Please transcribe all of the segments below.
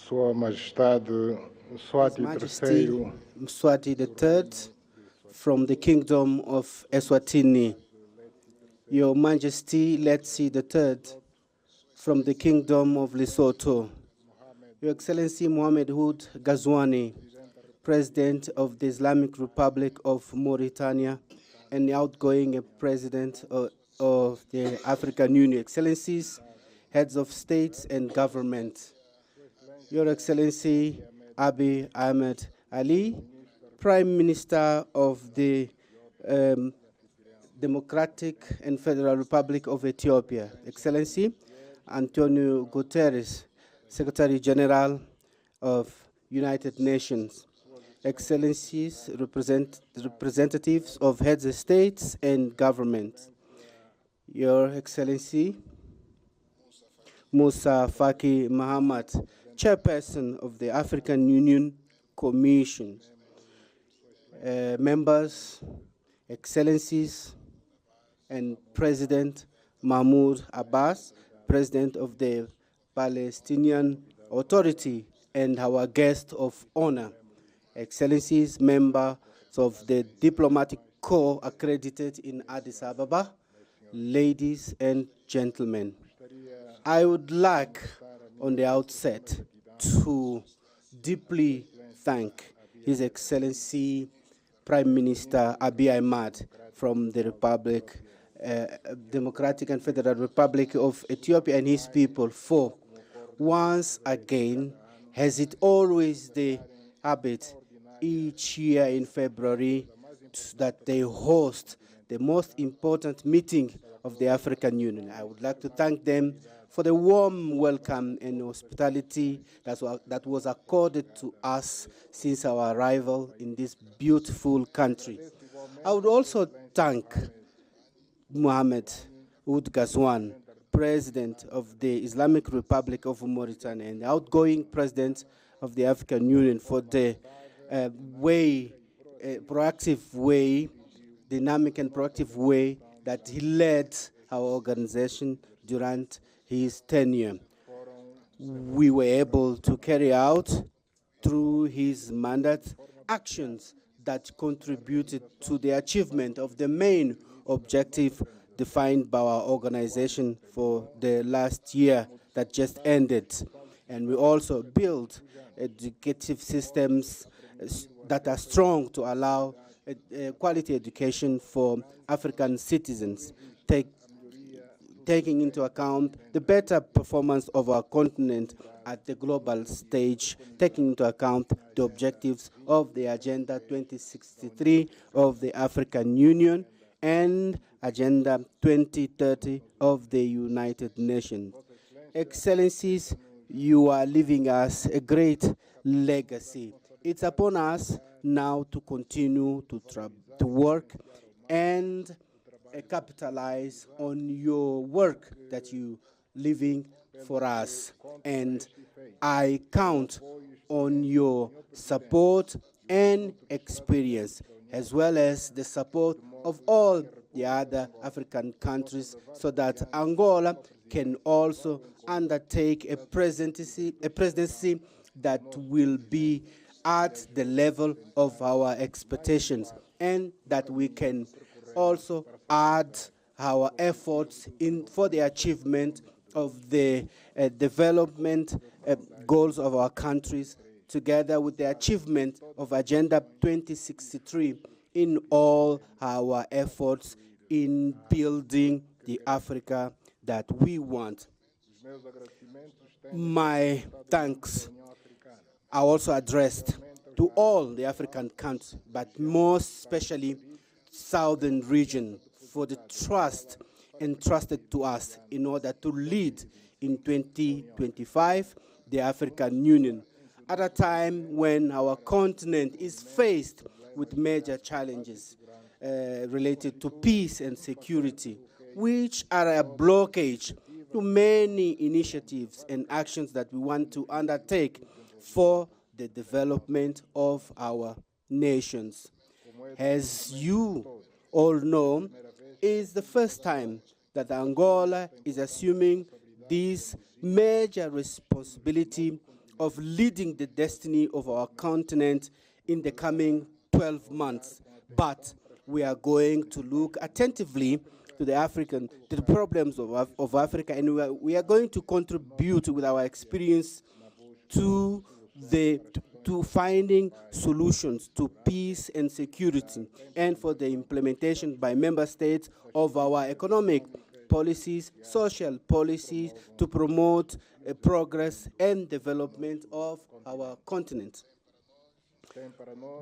Sua Majestade Swati His Majesty III, Mswati III from the Kingdom of Eswatini, Your Majesty Letsi III from the Kingdom of Lesotho, Your Excellency Mohamed Hood Ghazouani, President of the Islamic Republic of Mauritania and the outgoing President of the African Union, Excellencies, Heads of States and Government, Your Excellency Abiy Ahmed Ali, Prime Minister of the Democratic and Federal Republic of Ethiopia, Excellency Antonio Guterres, Secretary General of United Nations, Excellencies, representatives of heads of states and governments, Your Excellency Musa Faki Mahamat, Chairperson of the African Union Commission, members, Excellencies, and President Mahmoud Abbas, President of the Palestinian Authority, and our guest of honor, Excellencies, members of the Diplomatic Corps accredited in Addis Ababa, ladies and gentlemen. I would like, on the outset, to deeply thank His Excellency Prime Minister Abiy Ahmed from the Democratic and Federal Republic of Ethiopia and his people for, once again, as it always the habit each year in February, that they host the most important meeting of the African Union. I would like to thank them for the warm welcome and hospitality that was accorded to us since our arrival in this beautiful country. I would also thank Mohamed Ould Ghazouani, President of the Islamic Republic of Mauritania and the outgoing President of the African Union for the proactive way, dynamic and proactive way that he led our organization during his tenure. We were able to carry out, through his mandate, actions that contributed to the achievement of the main objective defined by our organization for the last year that just ended. And we also built educative systems that are strong to allow quality education for African citizens, taking into account the better performance of our continent at the global stage, taking into account the objectives of the Agenda 2063 of the African Union and Agenda 2030 of the United Nations. Excellencies, you are leaving us a great legacy. It's upon us now to continue to work and capitalize on your work that you living for us. And I count on your support and experience, as well as the support of all the other African countries, so that Angola can also undertake a presidency that will be at the level of our expectations, and that we can also add our efforts for the achievement of the development goals of our countries, together with the achievement of Agenda 2063 in all our efforts in building the Africa that we want. My thanks are also addressed to all the African countries, but most especially Southern region, for the trust entrusted to us in order to lead in 2025 the African Union, at a time when our continent is faced with major challenges related to peace and security, which are a blockage to many initiatives and actions that we want to undertake for the development of our nations. As you all know, it's the first time that Angola is assuming this major responsibility of leading the destiny of our continent in the coming 12 months. But we are going to look attentively to the problems of Africa, and we are going to contribute with our experience to finding solutions to peace and security, and for the implementation by member states of our economic policies, social policies, to promote progress and development of our continent.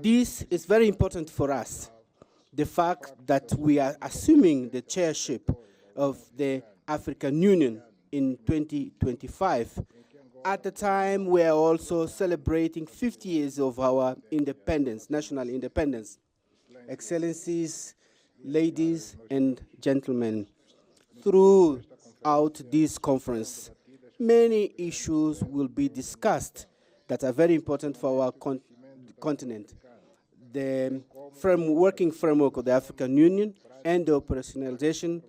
This is very important for us. The fact that we are assuming the chairship of the African Union in 2025, at the time we are also celebrating 50 years of our independence, national independence. Excellencies, ladies and gentlemen, throughout this conference, many issues will be discussed that are very important for our continent. The working framework of the African Union and the operationalization,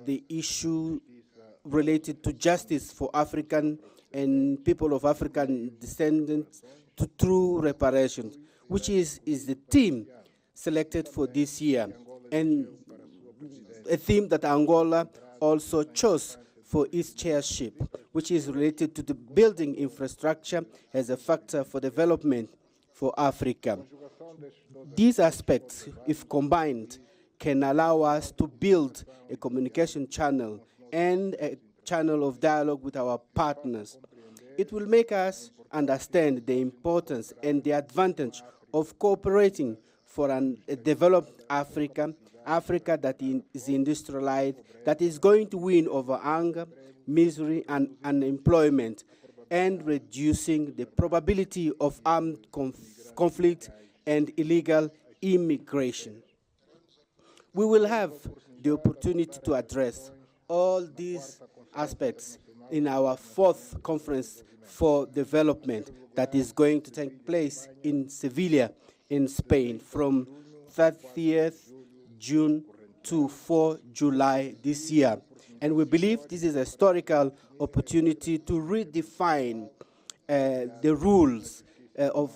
the issue related to justice for African and people of African descendants to true reparations, which is the theme selected for this year, and a theme that Angola also chose for its chairship, which is related to the building infrastructure as a factor for development for Africa. These aspects, if combined, can allow us to build a communication channel and a channel of dialogue with our partners. It will make us understand the importance and the advantage of cooperating for a developed Africa, Africa that is industrialized, that is going to win over hunger, misery, and unemployment, and reducing the probability of armed conflict and illegal immigration. We will have the opportunity to address all these aspects in our fourth conference for development that is going to take place in Sevilla, in Spain, from 30th June to 4 July this year. And we believe this is a historical opportunity to redefine the rules of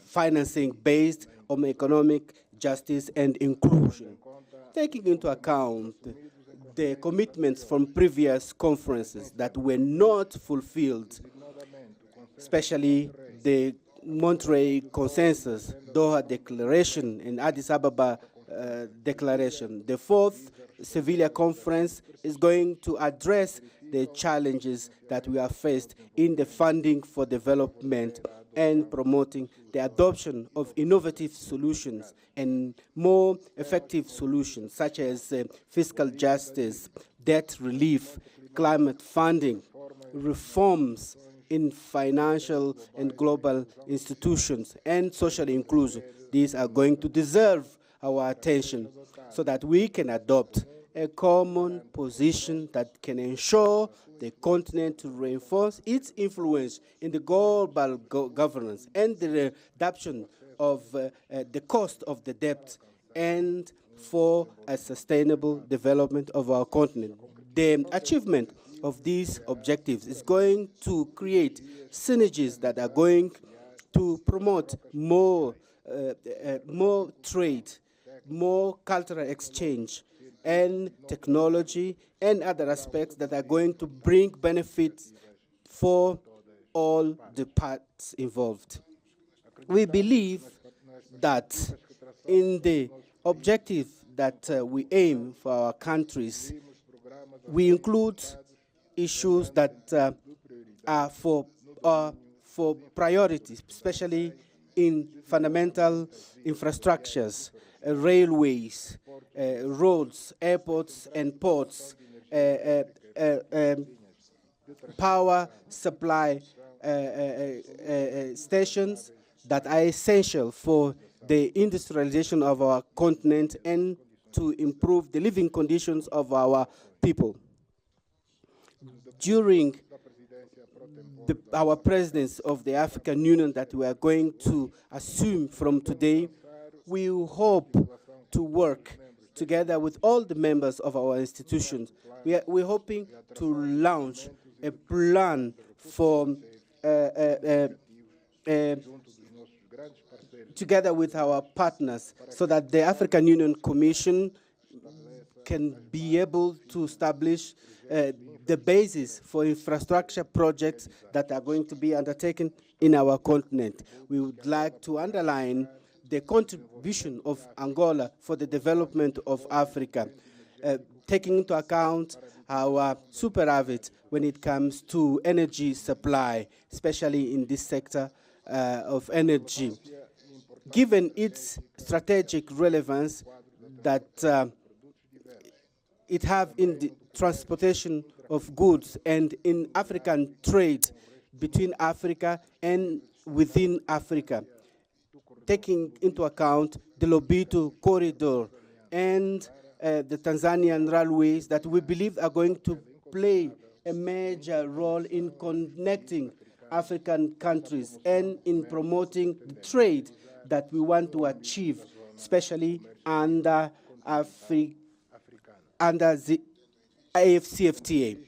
financing based on economic justice and inclusion, taking into account the commitments from previous conferences that were not fulfilled, especially the Monterey Consensus, Doha Declaration, and Addis Ababa Declaration. The fourth Sevilla Conference is going to address the challenges that we are faced in the funding for development and promoting the adoption of innovative solutions and more effective solutions, such as fiscal justice, debt relief, climate funding, reforms in financial and global institutions, and social inclusion. These are going to deserve our attention so that we can adopt a common position that can ensure the continent to reinforce its influence in the global governance and the reduction of the cost of the debt, and for a sustainable development of our continent. The achievement of these objectives is going to create synergies that are going to promote more trade, more cultural exchange, and technology, and other aspects that are going to bring benefits for all the parts involved. We believe that in the objective that we aim for our countries, we include issues that are for priorities, especially in fundamental infrastructures, railways, roads, airports, and ports, power supply stations that are essential for the industrialization of our continent and to improve the living conditions of our people. During our presidency of the African Union that we are going to assume from today, we hope to work together with all the members of our institutions. We're hoping to launch a plan for together with our partners, so that the African Union Commission can be able to establish the basis for infrastructure projects that are going to be undertaken in our continent. We would like to underline the contribution of Angola for the development of Africa, taking into account our superavit when it comes to energy supply, especially in this sector of energy. Given its strategic relevance that it have in the transportation of goods and in African trade between Africa and within Africa, taking into account the Lobito corridor and the Tanzanian railways that we believe are going to play a major role in connecting African countries and in promoting the trade that we want to achieve, especially under the AFCFTA.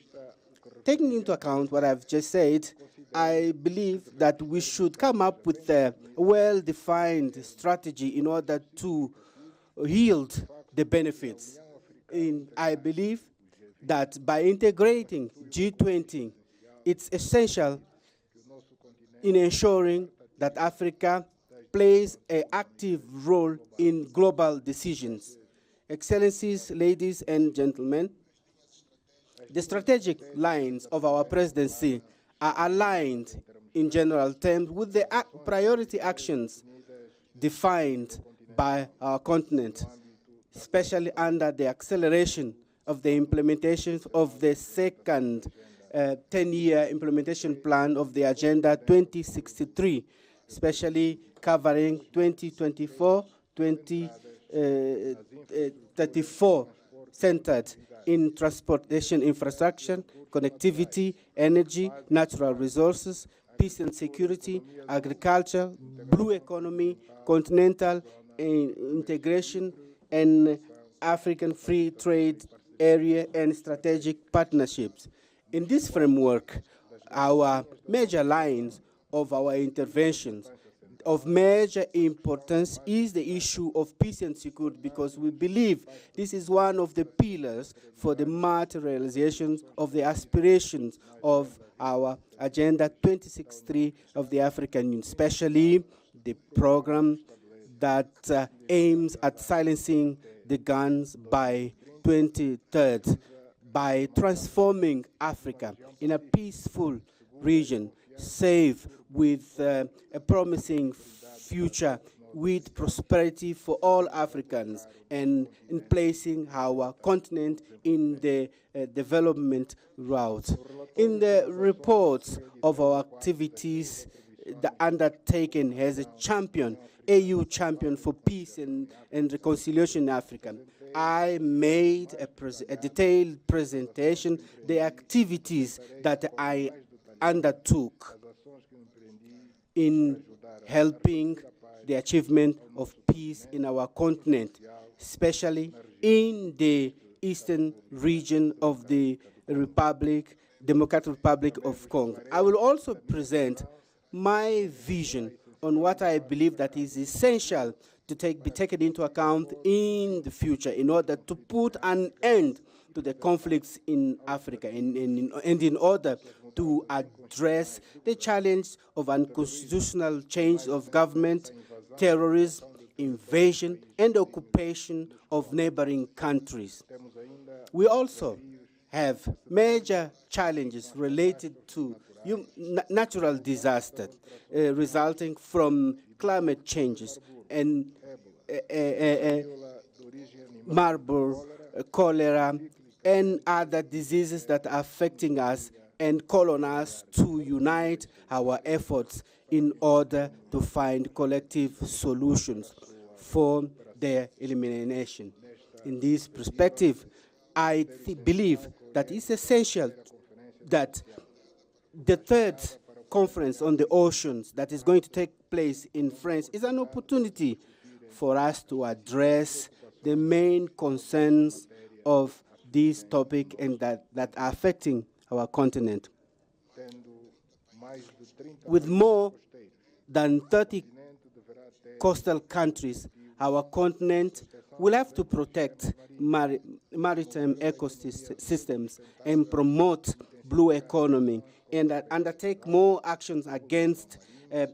Taking into account what I've just said, I believe that we should come up with a well-defined strategy in order to yield the benefits. I believe that by integrating G20, it's essential in ensuring that Africa plays an active role in global decisions. Excellencies, ladies and gentlemen, the strategic lines of our presidency are aligned in general terms with the priority actions defined by our continent, especially under the acceleration of the implementation of the second 10-year implementation plan of the Agenda 2063, especially covering 2024, centered in transportation infrastructure, connectivity, energy, natural resources, peace and security, agriculture, blue economy, continental integration, and African free trade area and strategic partnerships. In this framework, our major lines of our interventions of major importance is the issue of peace and security, because we believe this is one of the pillars for the materialization of the aspirations of our Agenda 2063 of the African Union, especially the program that aims at silencing the guns by 2030, by transforming Africa in a peaceful region, safe, with a promising future, with prosperity for all Africans, and in placing our continent in the development route. In the reports of our activities, the undertaken as a champion, AU champion for peace and reconciliation in Africa, I made a detailed presentation, the activities that I undertook in helping the achievement of peace in our continent, especially in the eastern region of the Democratic Republic of Congo. I will also present my vision on what I believe that is essential to be taken into account in the future in order to put an end to the conflicts in Africa and in order to address the challenge of unconstitutional change of government, terrorism, invasion, and occupation of neighboring countries. We also have major challenges related to natural disasters resulting from climate changes and Marburg, cholera, and other diseases that are affecting us, and call on us to unite our efforts in order to find collective solutions for their elimination. In this perspective, I believe that it's essential that the third conference on the oceans that is going to take place in France is an opportunity for us to address the main concerns of this topic and that are affecting our continent. With more than 30 coastal countries, our continent will have to protect maritime ecosystems and promote blue economy and undertake more actions against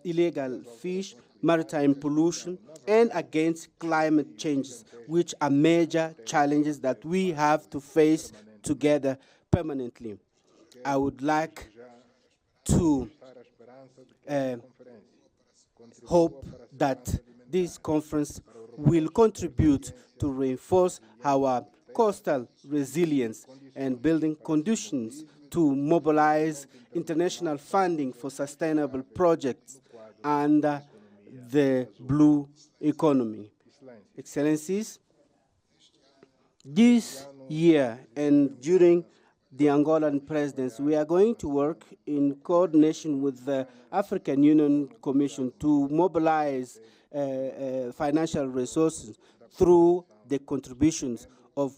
illegal fish, maritime pollution, and against climate changes, which are major challenges that we have to face together permanently. I would like to hope that this conference will contribute to reinforce our coastal resilience and building conditions to mobilize international funding for sustainable projects under the blue economy. Excellencies, this year and during the Angolan presidency, we are going to work in coordination with the African Union Commission to mobilize financial resources through the contributions of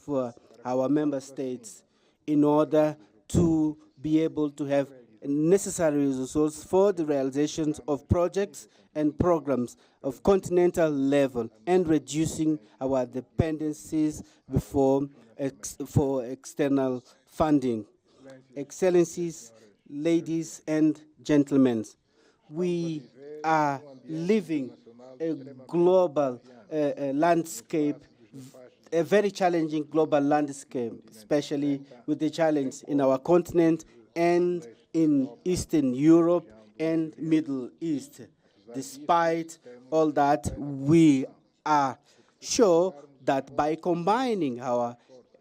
our member states in order to be able to have necessary resources for the realizations of projects and programs of continental level and reducing our dependencies for external funding. Excellencies, ladies and gentlemen, we are living a global landscape, a very challenging global landscape, especially with the challenge in our continent and in Eastern Europe and Middle East. Despite all that, we are sure that by combining our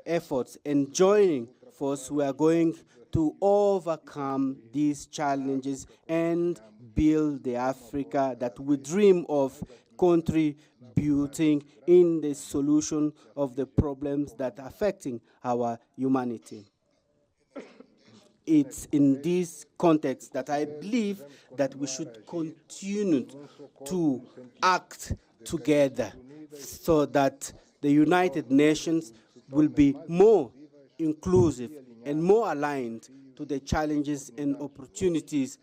efforts and joining force, we are going to overcome these challenges and build the Africa that we dream of, contributing in the solution of the problems that are affecting our humanity. It's in this context that I believe that we should continue to act together so that the United Nations will be more inclusive and more aligned to the challenges and opportunities.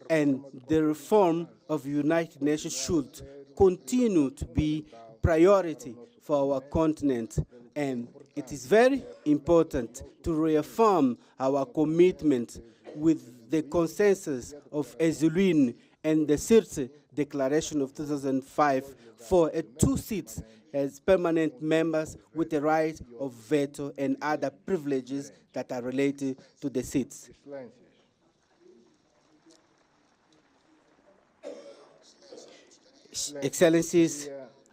And the reform of the United Nations should continue to be priority for our continent. And it is very important to reaffirm our commitment with the consensus of Ezulwini and the Sirte Declaration of 2005 for 2 seats as permanent members with the right of veto and other privileges that are related to the seats. Excellencies,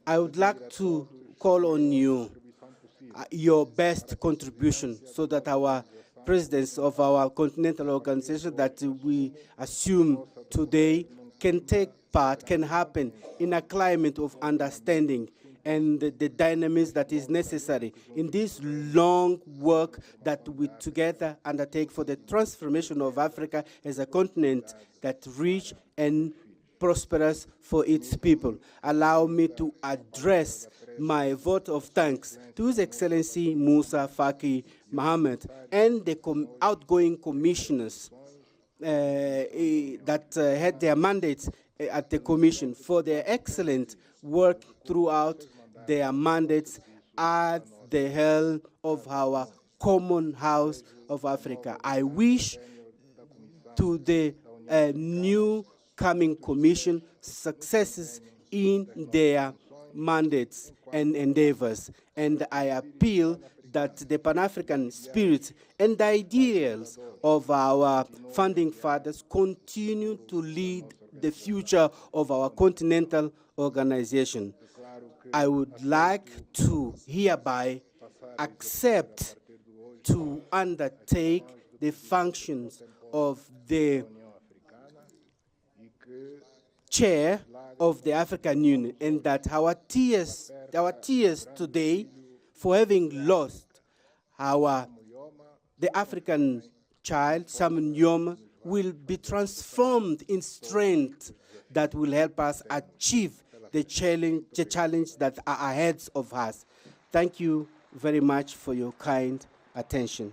I would like to call on you, your best contribution, so that our presidents of our continental organization that we assume today can take part, can happen in a climate of understanding and the dynamics that is necessary in this long work that we together undertake for the transformation of Africa as a continent that rich and prosperous for its people. Allow me to address my vote of thanks to His Excellency Musa Faki Mohammed and the outgoing commissioners that had their mandates at the Commission for their excellent work throughout their mandates at the helm of our common house of Africa. I wish to the new coming Commission successes in their mandates and endeavors. And I appeal that the Pan-African spirit and the ideals of our founding fathers continue to lead the future of our continental organization. I would like to hereby accept to undertake the functions of the chair of the African Union, and that our tears today for having lost the African child, Samuel Nyoma, will be transformed in strength that will help us achieve the challenge that are ahead of us. Thank you very much for your kind attention.